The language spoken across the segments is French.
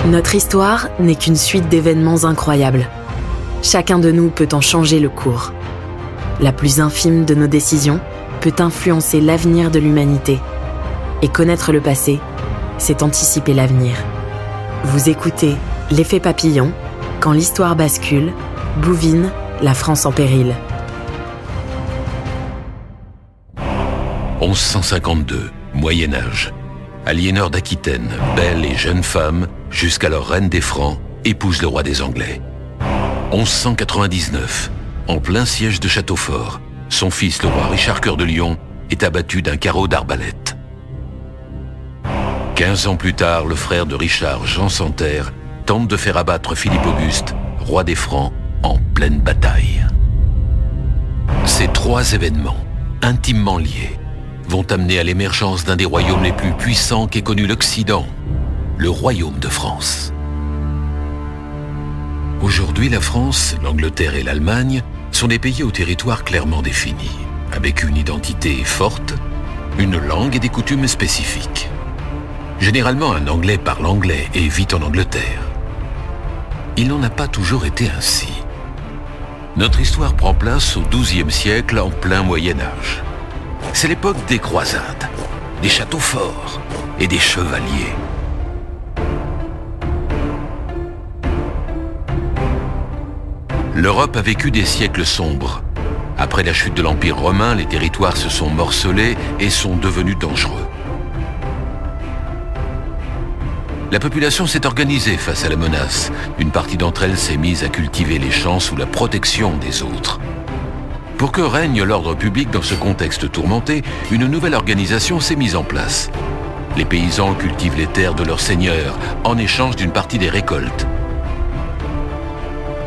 Notre histoire n'est qu'une suite d'événements incroyables. Chacun de nous peut en changer le cours. La plus infime de nos décisions peut influencer l'avenir de l'humanité. Et connaître le passé, c'est anticiper l'avenir. Vous écoutez L'effet papillon, quand l'histoire bascule, Bouvines, la France en péril. 1152, Moyen-Âge. Aliénor d'Aquitaine, belle et jeune femme, jusqu'alors reine des Francs, épouse le roi des Anglais. 1199, en plein siège de Châteaufort, son fils, le roi Richard Cœur de Lion, est abattu d'un carreau d'arbalète. 15 ans plus tard, le frère de Richard, Jean Santerre, tente de faire abattre Philippe Auguste, roi des Francs, en pleine bataille. Ces trois événements, intimement liés, vont amener à l'émergence d'un des royaumes les plus puissants qu'ait connu l'Occident, le royaume de France. Aujourd'hui, la France, l'Angleterre et l'Allemagne sont des pays au territoire clairement défini, avec une identité forte, une langue et des coutumes spécifiques. Généralement, un Anglais parle anglais et vit en Angleterre. Il n'en a pas toujours été ainsi. Notre histoire prend place au XIIe siècle, en plein Moyen-Âge. C'est l'époque des croisades, des châteaux forts et des chevaliers. L'Europe a vécu des siècles sombres. Après la chute de l'Empire romain, les territoires se sont morcelés et sont devenus dangereux. La population s'est organisée face à la menace. Une partie d'entre elles s'est mise à cultiver les champs sous la protection des autres. Pour que règne l'ordre public dans ce contexte tourmenté, une nouvelle organisation s'est mise en place. Les paysans cultivent les terres de leurs seigneurs en échange d'une partie des récoltes.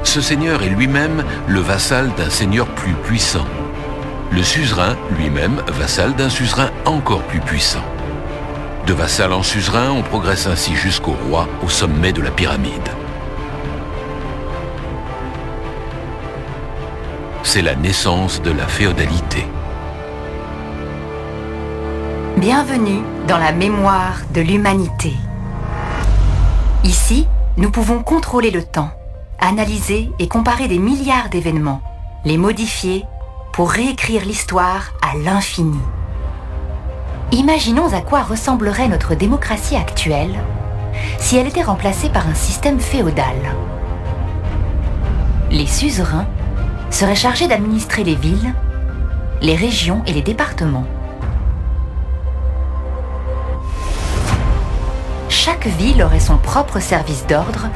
Ce seigneur est lui-même le vassal d'un seigneur plus puissant. Le suzerain, lui-même, vassal d'un suzerain encore plus puissant. De vassal en suzerain, on progresse ainsi jusqu'au roi, au sommet de la pyramide. C'est la naissance de la féodalité. Bienvenue dans la mémoire de l'humanité. Ici, nous pouvons contrôler le temps, analyser et comparer des milliards d'événements, les modifier pour réécrire l'histoire à l'infini. Imaginons à quoi ressemblerait notre démocratie actuelle si elle était remplacée par un système féodal. Les suzerains seraient chargés d'administrer les villes, les régions et les départements. Chaque ville aurait son propre service d'ordre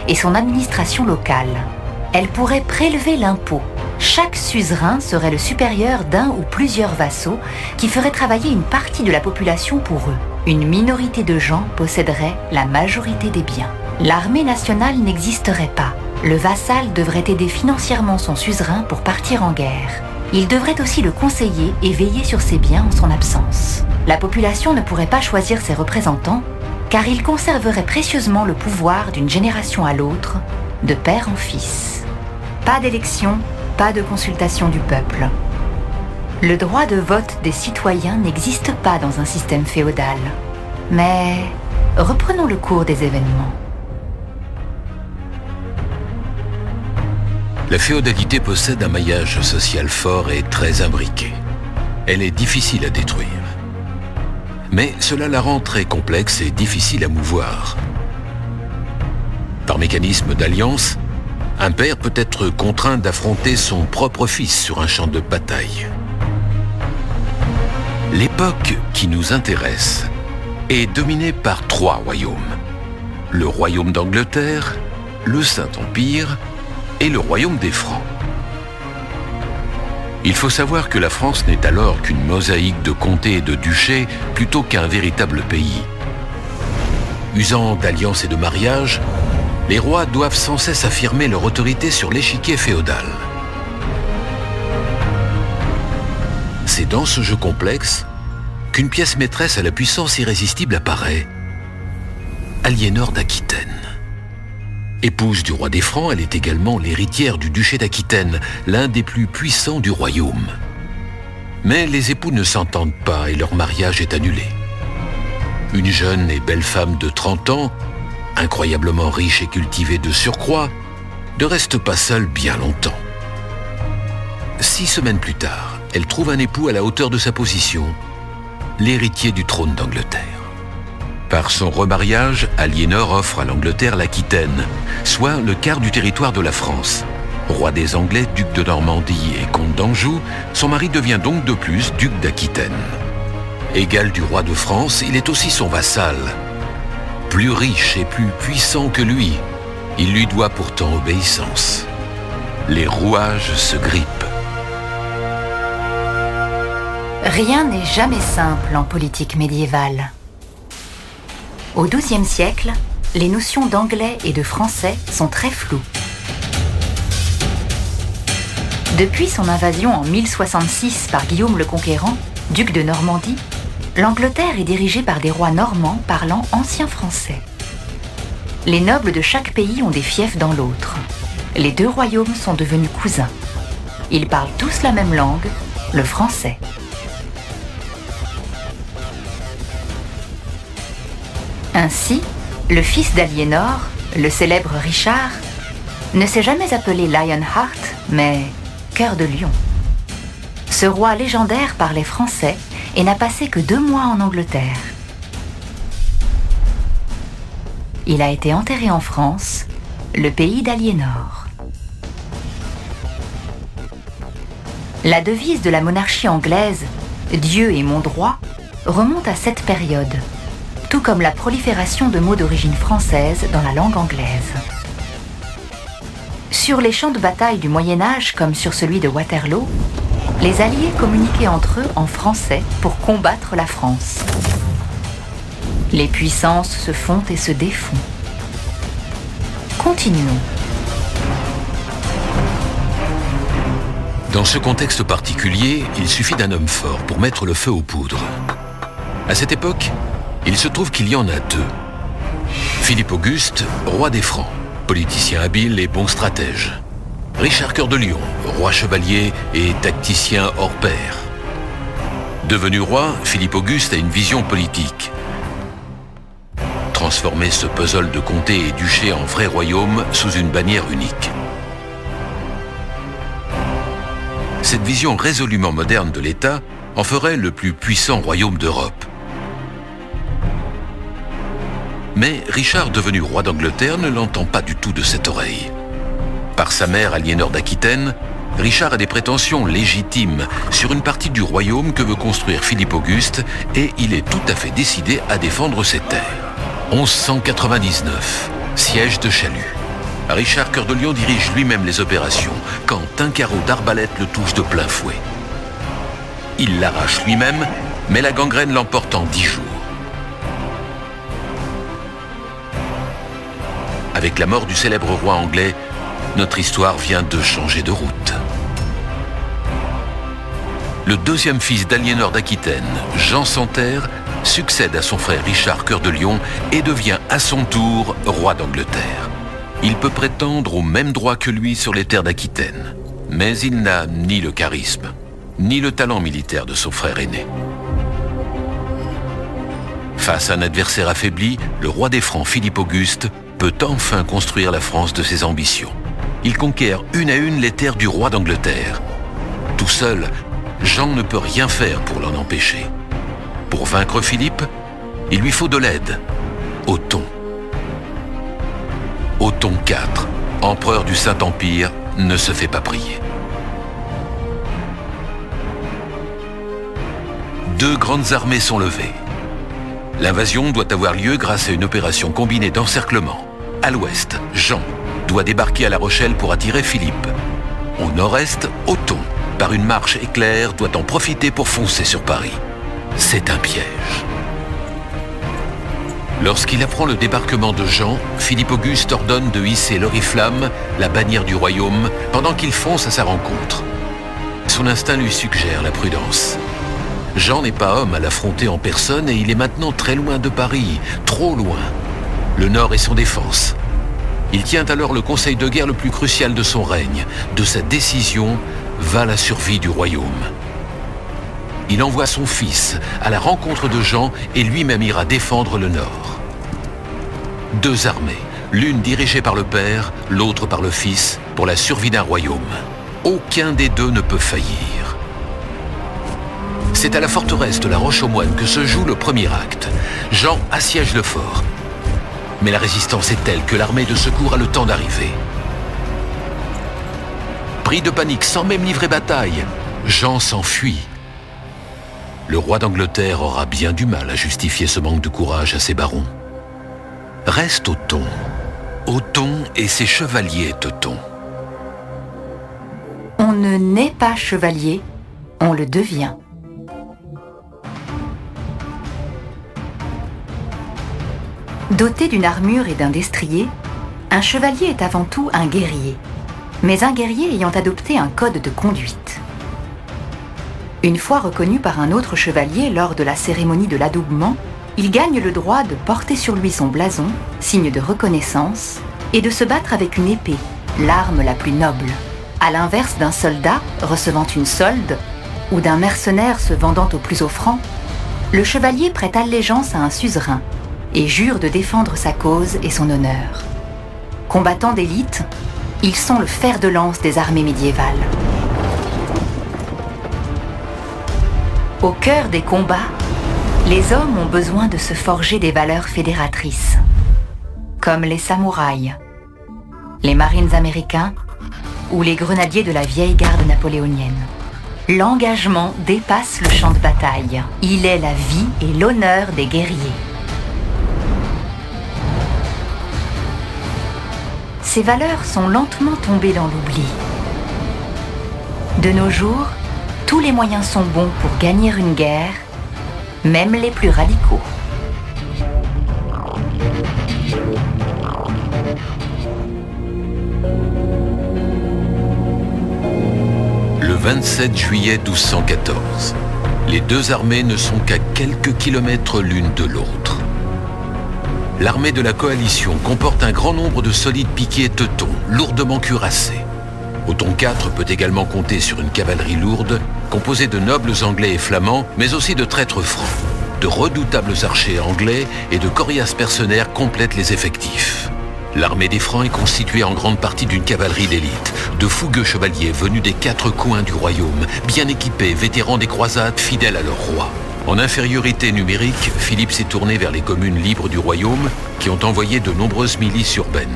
et son administration locale. Elle pourrait prélever l'impôt. Chaque suzerain serait le supérieur d'un ou plusieurs vassaux qui feraient travailler une partie de la population pour eux. Une minorité de gens posséderait la majorité des biens. L'armée nationale n'existerait pas. Le vassal devrait aider financièrement son suzerain pour partir en guerre. Il devrait aussi le conseiller et veiller sur ses biens en son absence. La population ne pourrait pas choisir ses représentants car ils conserveraient précieusement le pouvoir d'une génération à l'autre, de père en fils. Pas d'élection, pas de consultation du peuple. Le droit de vote des citoyens n'existe pas dans un système féodal. Mais reprenons le cours des événements. La féodalité possède un maillage social fort et très imbriqué. Elle est difficile à détruire. Mais cela la rend très complexe et difficile à mouvoir. Par mécanisme d'alliance, un père peut être contraint d'affronter son propre fils sur un champ de bataille. L'époque qui nous intéresse est dominée par trois royaumes. Le royaume d'Angleterre, le Saint-Empire et le royaume des Francs. Il faut savoir que la France n'est alors qu'une mosaïque de comtés et de duchés plutôt qu'un véritable pays. Usant d'alliances et de mariages, les rois doivent sans cesse affirmer leur autorité sur l'échiquier féodal. C'est dans ce jeu complexe qu'une pièce maîtresse à la puissance irrésistible apparaît. Aliénor d'Aquitaine. Épouse du roi des Francs, elle est également l'héritière du duché d'Aquitaine, l'un des plus puissants du royaume. Mais les époux ne s'entendent pas et leur mariage est annulé. Une jeune et belle femme de 30 ans incroyablement riche et cultivée de surcroît, ne reste pas seule bien longtemps. 6 semaines plus tard, elle trouve un époux à la hauteur de sa position, l'héritier du trône d'Angleterre. Par son remariage, Aliénor offre à l'Angleterre l'Aquitaine, soit le quart du territoire de la France. Roi des Anglais, duc de Normandie et comte d'Anjou, son mari devient donc de plus duc d'Aquitaine. Égal du roi de France, il est aussi son vassal. Plus riche et plus puissant que lui, il lui doit pourtant obéissance. Les rouages se grippent. Rien n'est jamais simple en politique médiévale. Au XIIe siècle, les notions d'anglais et de français sont très floues. Depuis son invasion en 1066 par Guillaume le Conquérant, duc de Normandie, l'Angleterre est dirigée par des rois normands parlant ancien français. Les nobles de chaque pays ont des fiefs dans l'autre. Les deux royaumes sont devenus cousins. Ils parlent tous la même langue, le français. Ainsi, le fils d'Aliénor, le célèbre Richard, ne s'est jamais appelé Lionheart, mais Cœur de Lion. Ce roi légendaire parlait français et n'a passé que 2 mois en Angleterre. Il a été enterré en France, le pays d'Aliénor. La devise de la monarchie anglaise, « Dieu est mon droit », remonte à cette période, tout comme la prolifération de mots d'origine française dans la langue anglaise. Sur les champs de bataille du Moyen-Âge comme sur celui de Waterloo, les Alliés communiquaient entre eux en français pour combattre la France. Les puissances se font et se défont. Continuons. Dans ce contexte particulier, il suffit d'un homme fort pour mettre le feu aux poudres. À cette époque, il se trouve qu'il y en a 2. Philippe Auguste, roi des Francs, politicien habile et bon stratège. Richard Cœur de Lion, roi chevalier et tacticien hors pair. Devenu roi, Philippe Auguste a une vision politique. Transformer ce puzzle de comtés et duchés en vrai royaume sous une bannière unique. Cette vision résolument moderne de l'État en ferait le plus puissant royaume d'Europe. Mais Richard, devenu roi d'Angleterre, ne l'entend pas du tout de cette oreille. Par sa mère Aliénor d'Aquitaine, Richard a des prétentions légitimes sur une partie du royaume que veut construire Philippe Auguste et il est tout à fait décidé à défendre ses terres. 1199, siège de Chalut. Richard Cœur de Lion dirige lui-même les opérations quand un carreau d'arbalète le touche de plein fouet. Il l'arrache lui-même, mais la gangrène l'emporte en 10 jours. Avec la mort du célèbre roi anglais, notre histoire vient de changer de route. Le 2e fils d'Aliénor d'Aquitaine, Jean Santerre, succède à son frère Richard Cœur de Lion et devient à son tour roi d'Angleterre. Il peut prétendre aux mêmes droits que lui sur les terres d'Aquitaine, mais il n'a ni le charisme, ni le talent militaire de son frère aîné. Face à un adversaire affaibli, le roi des Francs, Philippe Auguste, peut enfin construire la France de ses ambitions. Il conquiert une à une les terres du roi d'Angleterre. Tout seul, Jean ne peut rien faire pour l'en empêcher. Pour vaincre Philippe, il lui faut de l'aide. Othon. Othon IV, empereur du Saint-Empire, ne se fait pas prier. 2 grandes armées sont levées. L'invasion doit avoir lieu grâce à une opération combinée d'encerclement. À l'ouest, Jean doit débarquer à La Rochelle pour attirer Philippe. Au nord-est, Othon, par une marche éclair, doit en profiter pour foncer sur Paris. C'est un piège. Lorsqu'il apprend le débarquement de Jean, Philippe Auguste ordonne de hisser l'oriflamme, la bannière du royaume, pendant qu'il fonce à sa rencontre. Son instinct lui suggère la prudence. Jean n'est pas homme à l'affronter en personne et il est maintenant très loin de Paris, trop loin. Le Nord est son défense. Il tient alors le conseil de guerre le plus crucial de son règne. De sa décision va la survie du royaume. Il envoie son fils à la rencontre de Jean et lui-même ira défendre le Nord. 2 armées, l'une dirigée par le père, l'autre par le fils, pour la survie d'un royaume. Aucun des deux ne peut faillir. C'est à la forteresse de la Roche-aux-Moines que se joue le premier acte. Jean assiège le fort. Mais la résistance est telle que l'armée de secours a le temps d'arriver. Pris de panique, sans même livrer bataille, Jean s'enfuit. Le roi d'Angleterre aura bien du mal à justifier ce manque de courage à ses barons. Reste Othon. Othon et ses chevaliers teutons. On ne naît pas chevalier, on le devient. Doté d'une armure et d'un destrier, un chevalier est avant tout un guerrier, mais un guerrier ayant adopté un code de conduite. Une fois reconnu par un autre chevalier lors de la cérémonie de l'adoubement, il gagne le droit de porter sur lui son blason, signe de reconnaissance, et de se battre avec une épée, l'arme la plus noble. À l'inverse d'un soldat recevant une solde, ou d'un mercenaire se vendant au plus offrant, le chevalier prête allégeance à un suzerain et jure de défendre sa cause et son honneur. Combattants d'élite, ils sont le fer de lance des armées médiévales. Au cœur des combats, les hommes ont besoin de se forger des valeurs fédératrices, comme les samouraïs, les marines américains ou les grenadiers de la vieille garde napoléonienne. L'engagement dépasse le champ de bataille. Il est la vie et l'honneur des guerriers. Ces valeurs sont lentement tombées dans l'oubli. De nos jours, tous les moyens sont bons pour gagner une guerre, même les plus radicaux. Le 27 juillet 1214, les deux armées ne sont qu'à quelques kilomètres l'une de l'autre. L'armée de la coalition comporte un grand nombre de solides piquets teutons, lourdement cuirassés. Othon IV peut également compter sur une cavalerie lourde, composée de nobles anglais et flamands, mais aussi de traîtres francs. De redoutables archers anglais et de coriaces mercenaires complètent les effectifs. L'armée des Francs est constituée en grande partie d'une cavalerie d'élite, de fougueux chevaliers venus des 4 coins du royaume, bien équipés, vétérans des croisades, fidèles à leur roi. En infériorité numérique, Philippe s'est tourné vers les communes libres du royaume qui ont envoyé de nombreuses milices urbaines.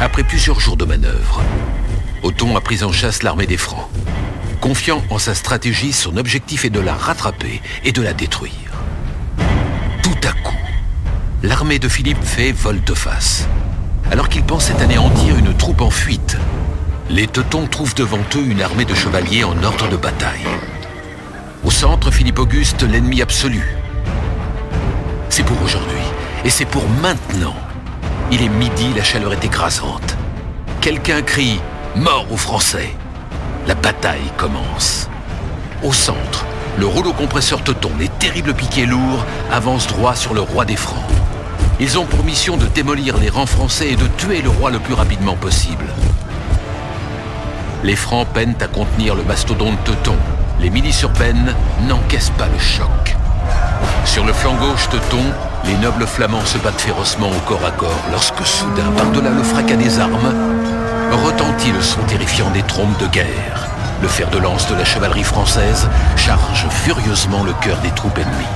Après plusieurs jours de manœuvre, Othon a pris en chasse l'armée des Francs. Confiant en sa stratégie, son objectif est de la rattraper et de la détruire. Tout à coup, l'armée de Philippe fait volte-face. Alors qu'il pensait anéantir une troupe en fuite, les Teutons trouvent devant eux une armée de chevaliers en ordre de bataille. Au centre, Philippe Auguste, l'ennemi absolu. C'est pour aujourd'hui, et c'est pour maintenant. Il est midi, la chaleur est écrasante. Quelqu'un crie « Mort aux Français !» La bataille commence. Au centre, le rouleau compresseur teuton, les terribles piquets lourds, avancent droit sur le roi des Francs. Ils ont pour mission de démolir les rangs français et de tuer le roi le plus rapidement possible. Les Francs peinent à contenir le mastodonte teuton. Les milices urbaines n'encaissent pas le choc. Sur le flanc gauche teuton, les nobles flamands se battent férocement au corps à corps lorsque soudain, par-delà le fracas des armes, retentit le son terrifiant des trompes de guerre. Le fer de lance de la chevalerie française charge furieusement le cœur des troupes ennemies.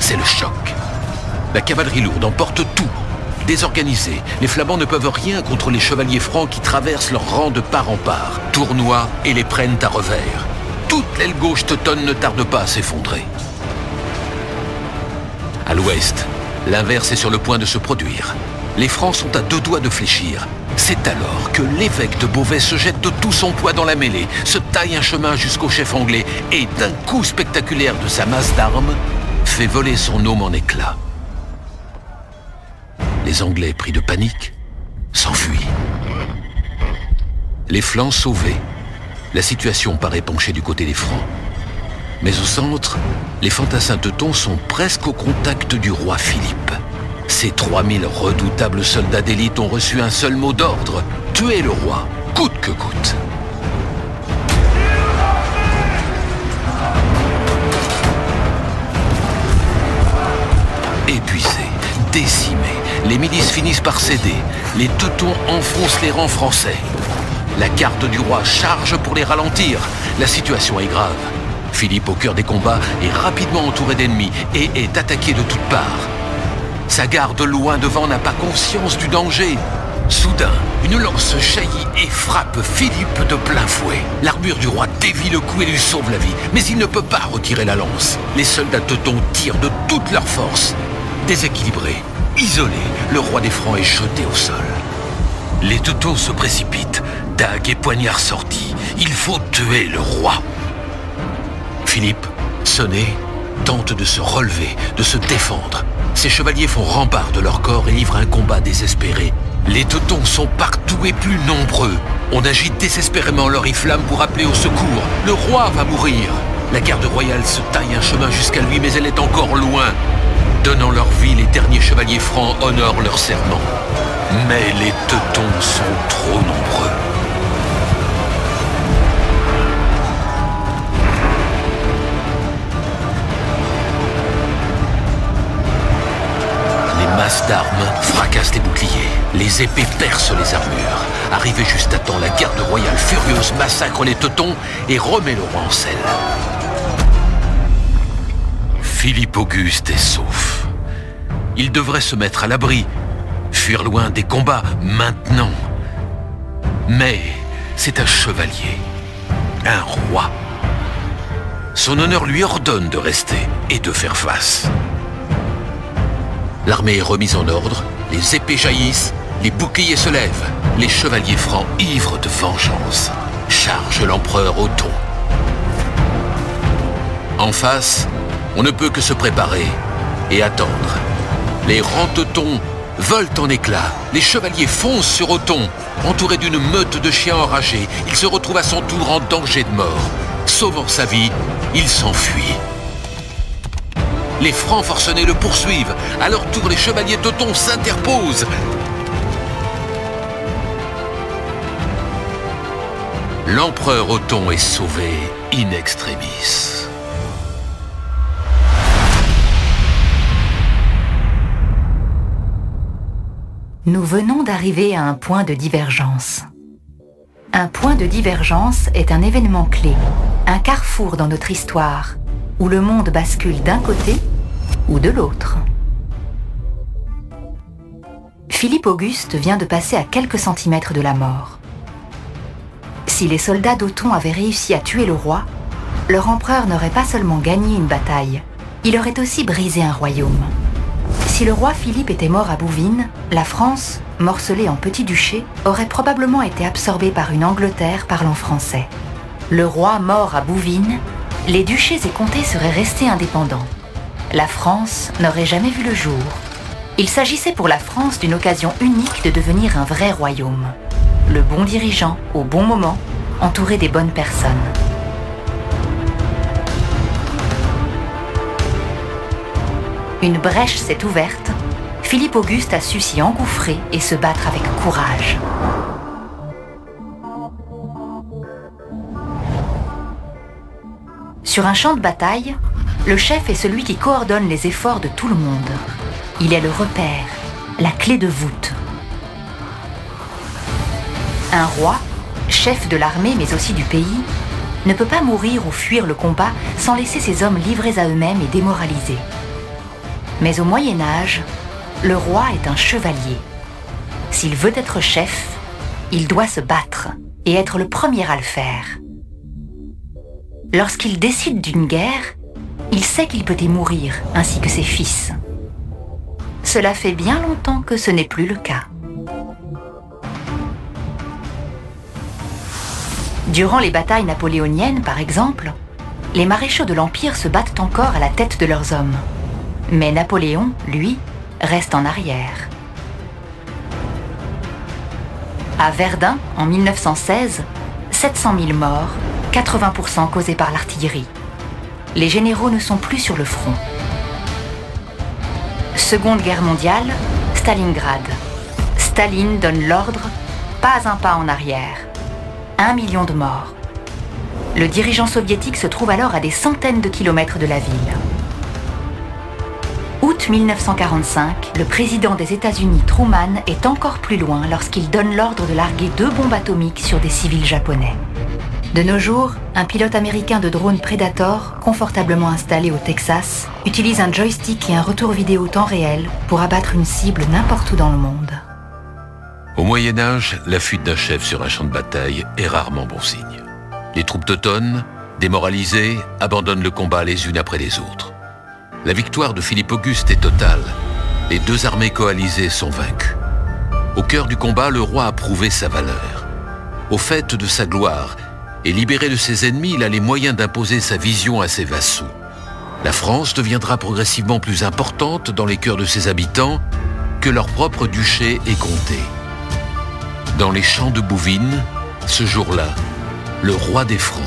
C'est le choc. La cavalerie lourde emporte tout. Désorganisés, les Flamands ne peuvent rien contre les chevaliers francs qui traversent leurs rangs de part en part, tournoient et les prennent à revers. Toute l'aile gauche teutonne ne tarde pas à s'effondrer. À l'ouest, l'inverse est sur le point de se produire. Les Francs sont à 2 doigts de fléchir. C'est alors que l'évêque de Beauvais se jette de tout son poids dans la mêlée, se taille un chemin jusqu'au chef anglais et, d'un coup spectaculaire de sa masse d'armes, fait voler son aume en éclats. Les Anglais, pris de panique, s'enfuient. Les flancs sauvés, la situation paraît pencher du côté des Francs. Mais au centre, les fantassins teutons sont presque au contact du roi Philippe. Ces 3000 redoutables soldats d'élite ont reçu un seul mot d'ordre, tuer le roi, coûte que coûte. Les milices finissent par céder. Les Teutons enfoncent les rangs français. La garde du roi charge pour les ralentir. La situation est grave. Philippe, au cœur des combats, est rapidement entouré d'ennemis et est attaqué de toutes parts. Sa garde loin devant n'a pas conscience du danger. Soudain, une lance jaillit et frappe Philippe de plein fouet. L'armure du roi dévie le coup et lui sauve la vie, mais il ne peut pas retirer la lance. Les soldats teutons tirent de toute leur force. Déséquilibré, isolé, le roi des Francs est jeté au sol. Les Teutons se précipitent, dagues et poignards sortis. Il faut tuer le roi. Philippe, sonné, tente de se relever, de se défendre. Ses chevaliers font rempart de leur corps et livrent un combat désespéré. Les Teutons sont partout et plus nombreux. On agite désespérément l'oriflamme pour appeler au secours. Le roi va mourir. La garde royale se taille un chemin jusqu'à lui, mais elle est encore loin. Donnant leur vie, les derniers chevaliers francs honorent leur serment. Mais les Teutons sont trop nombreux. Les masses d'armes fracassent les boucliers. Les épées percent les armures. Arrivée juste à temps, la garde royale furieuse massacre les Teutons et remet le roi en selle. Philippe Auguste est sauf. Il devrait se mettre à l'abri, fuir loin des combats maintenant. Mais c'est un chevalier, un roi. Son honneur lui ordonne de rester et de faire face. L'armée est remise en ordre, les épées jaillissent, les boucliers se lèvent. Les chevaliers francs, ivres de vengeance, chargent l'empereur Othon. En face, on ne peut que se préparer et attendre. Les rangs teutons volent en éclats. Les chevaliers foncent sur Othon. Entouré d'une meute de chiens enragés, il se retrouve à son tour en danger de mort. Sauvant sa vie, il s'enfuit. Les Francs forcenés le poursuivent. À leur tour, les chevaliers teutons s'interposent. L'empereur Othon est sauvé in extremis. Nous venons d'arriver à un point de divergence. Un point de divergence est un événement clé, un carrefour dans notre histoire, où le monde bascule d'un côté ou de l'autre. Philippe Auguste vient de passer à quelques centimètres de la mort. Si les soldats d'Othon avaient réussi à tuer le roi, leur empereur n'aurait pas seulement gagné une bataille, il aurait aussi brisé un royaume. Si le roi Philippe était mort à Bouvines, la France, morcelée en petits duchés, aurait probablement été absorbée par une Angleterre parlant français. Le roi mort à Bouvines, les duchés et comtés seraient restés indépendants. La France n'aurait jamais vu le jour. Il s'agissait pour la France d'une occasion unique de devenir un vrai royaume. Le bon dirigeant, au bon moment, entouré des bonnes personnes. Une brèche s'est ouverte, Philippe Auguste a su s'y engouffrer et se battre avec courage. Sur un champ de bataille, le chef est celui qui coordonne les efforts de tout le monde. Il est le repère, la clé de voûte. Un roi, chef de l'armée mais aussi du pays, ne peut pas mourir ou fuir le combat sans laisser ses hommes livrés à eux-mêmes et démoralisés. Mais au Moyen-Âge, le roi est un chevalier. S'il veut être chef, il doit se battre et être le premier à le faire. Lorsqu'il décide d'une guerre, il sait qu'il peut y mourir, ainsi que ses fils. Cela fait bien longtemps que ce n'est plus le cas. Durant les batailles napoléoniennes, par exemple, les maréchaux de l'Empire se battent encore à la tête de leurs hommes. Mais Napoléon, lui, reste en arrière. À Verdun, en 1916, 700 000 morts, 80% causés par l'artillerie. Les généraux ne sont plus sur le front. Seconde Guerre mondiale, Stalingrad. Staline donne l'ordre, pas un pas en arrière. 1 million de morts. Le dirigeant soviétique se trouve alors à des centaines de kilomètres de la ville. Août août 1945, le président des États-Unis, Truman, est encore plus loin lorsqu'il donne l'ordre de larguer 2 bombes atomiques sur des civils japonais. De nos jours, un pilote américain de drone Predator, confortablement installé au Texas, utilise un joystick et un retour vidéo temps réel pour abattre une cible n'importe où dans le monde. Au Moyen-Âge, la fuite d'un chef sur un champ de bataille est rarement bon signe. Les troupes teutones, démoralisées, abandonnent le combat les unes après les autres. La victoire de Philippe Auguste est totale. Les 2 armées coalisées sont vaincues. Au cœur du combat, le roi a prouvé sa valeur. Au fait de sa gloire, et libéré de ses ennemis, il a les moyens d'imposer sa vision à ses vassaux. La France deviendra progressivement plus importante dans les cœurs de ses habitants que leur propre duché et comté. Dans les champs de Bouvines, ce jour-là, le roi des Francs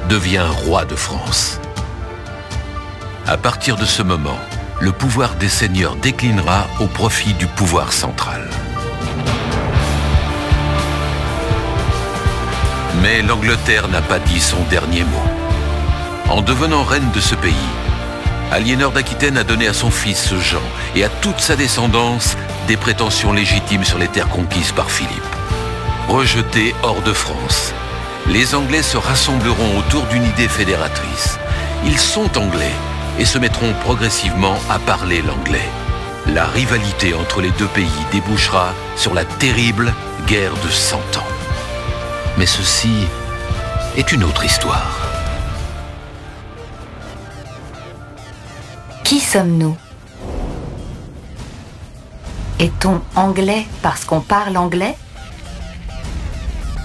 devient roi de France. À partir de ce moment, le pouvoir des seigneurs déclinera au profit du pouvoir central. Mais l'Angleterre n'a pas dit son dernier mot. En devenant reine de ce pays, Aliénor d'Aquitaine a donné à son fils Jean et à toute sa descendance des prétentions légitimes sur les terres conquises par Philippe. Rejetés hors de France, les Anglais se rassembleront autour d'une idée fédératrice. Ils sont anglais et se mettront progressivement à parler l'anglais. La rivalité entre les 2 pays débouchera sur la terrible guerre de 100 ans. Mais ceci est une autre histoire. Qui sommes-nous? Est-on anglais parce qu'on parle anglais?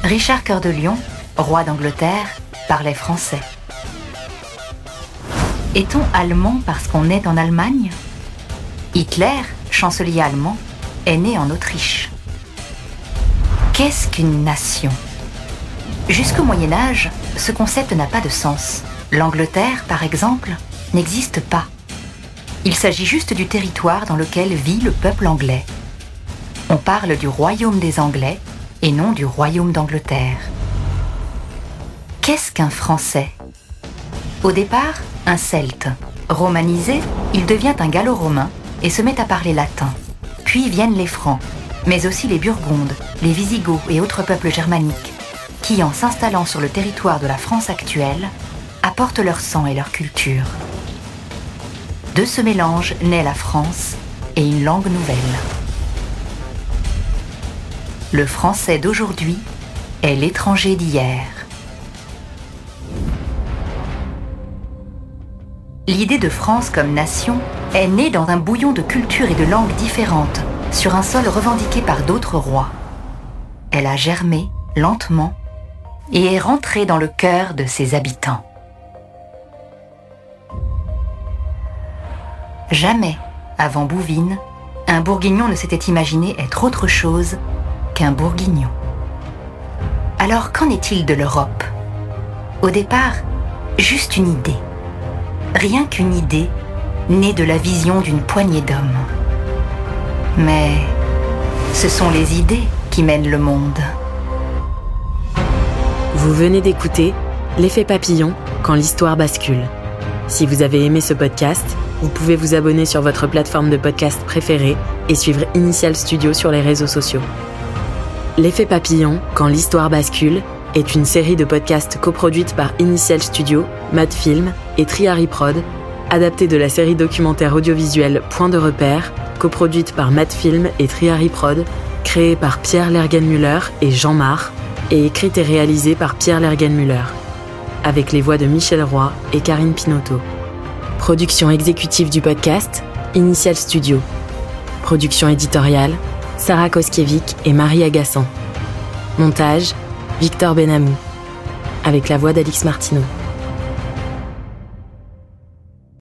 Richard Cœur de Lion, roi d'Angleterre, parlait français. Est-on allemand parce qu'on est en Allemagne? Hitler, chancelier allemand, est né en Autriche. Qu'est-ce qu'une nation? Jusqu'au Moyen-Âge, ce concept n'a pas de sens. L'Angleterre, par exemple, n'existe pas. Il s'agit juste du territoire dans lequel vit le peuple anglais. On parle du royaume des Anglais et non du royaume d'Angleterre. Qu'est-ce qu'un Français? Au départ, un Celte. Romanisé, il devient un Gallo-romain et se met à parler latin. Puis viennent les Francs, mais aussi les Burgondes, les Visigoths et autres peuples germaniques, qui, en s'installant sur le territoire de la France actuelle, apportent leur sang et leur culture. De ce mélange naît la France et une langue nouvelle. Le français d'aujourd'hui est l'étranger d'hier. L'idée de France comme nation est née dans un bouillon de cultures et de langues différentes, sur un sol revendiqué par d'autres rois. Elle a germé lentement et est rentrée dans le cœur de ses habitants. Jamais, avant Bouvines, un bourguignon ne s'était imaginé être autre chose qu'un bourguignon. Alors qu'en est-il de l'Europe? Au départ, juste une idée. Rien qu'une idée, née de la vision d'une poignée d'hommes. Mais ce sont les idées qui mènent le monde. Vous venez d'écouter L'effet papillon quand l'histoire bascule. Si vous avez aimé ce podcast, vous pouvez vous abonner sur votre plateforme de podcast préférée et suivre Initial Studio sur les réseaux sociaux. L'effet papillon quand l'histoire bascule est une série de podcasts coproduite par Initial Studio, Madfilm et Triary Prod, adaptée de la série documentaire audiovisuelle Point de repère, coproduite par Madfilm et Triary Prod, créée par Pierre Lergenmüller et Jean Marc, et écrite et réalisée par Pierre Lergenmüller, avec les voix de Michel Roy et Karine Pinotto. Production exécutive du podcast, Initial Studio. Production éditoriale, Sarah Koskiewicz et Marie Agassan. Montage, Victor Benamou, avec la voix d'Alix Martineau.